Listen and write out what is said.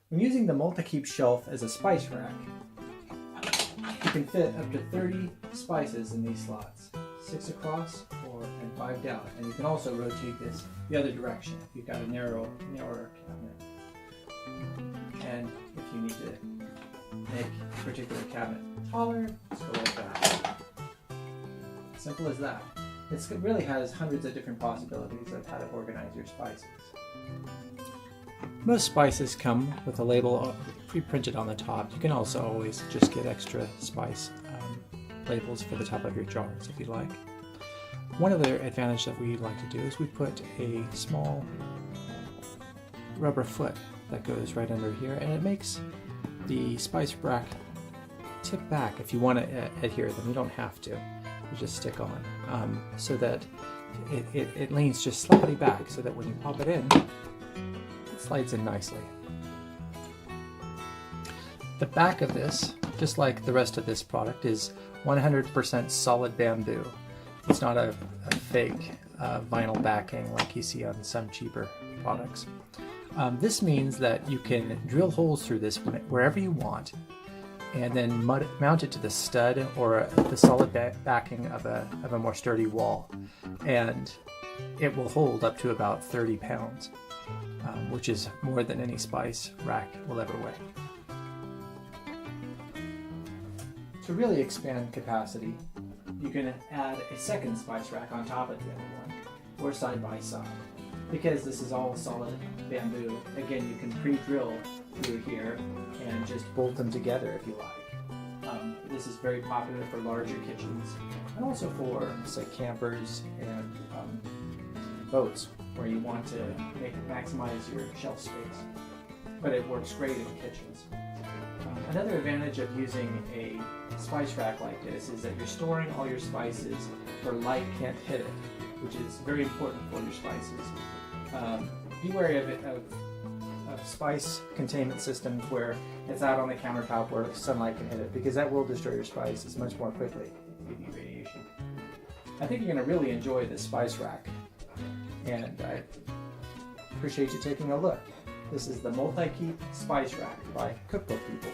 When using the Multikeep shelf as a spice rack, you can fit up to 30 spices in these slots, 6 across and 5 down. And you can also rotate this the other direction if you've got a narrower cabinet. And if you need to make a particular cabinet taller, just go like that. Simple as that. It really has hundreds of different possibilities of how to organize your spices. Most spices come with a label pre-printed on the top. You can also always just get extra spice labels for the top of your jars if you like. One other advantage that we like to do is we put a small rubber foot that goes right under here, and it makes the spice rack tip back. If you want to adhere them, you don't have to. You just stick on so that it leans just slightly back so that when you pop it in, it slides in nicely. The back of this, just like the rest of this product, is 100% solid bamboo. It's not a fake vinyl backing like you see on some cheaper products. This means that you can drill holes through this wherever you want, and then mount it to the stud or the solid backing of a more sturdy wall, and it will hold up to about 30 pounds, which is more than any spice rack will ever weigh. To really expand capacity, you can add a second spice rack on top of the other one, or side by side. Because this is all solid bamboo, again, you can pre-drill through here and just bolt them together if you like. This is very popular for larger kitchens and also for, say, campers and boats where you want to maximize your shelf space. But it works great in kitchens. Another advantage of using a spice rack like this is that you're storing all your spices where light can't hit it, which is very important for your spices. Be wary of spice containment systems where it's out on the countertop where sunlight can hit it, because that will destroy your spices much more quickly with UV radiation. I think you're going to really enjoy this spice rack, and I appreciate you taking a look. This is the Multikeep Spice Rack by Cookbook people.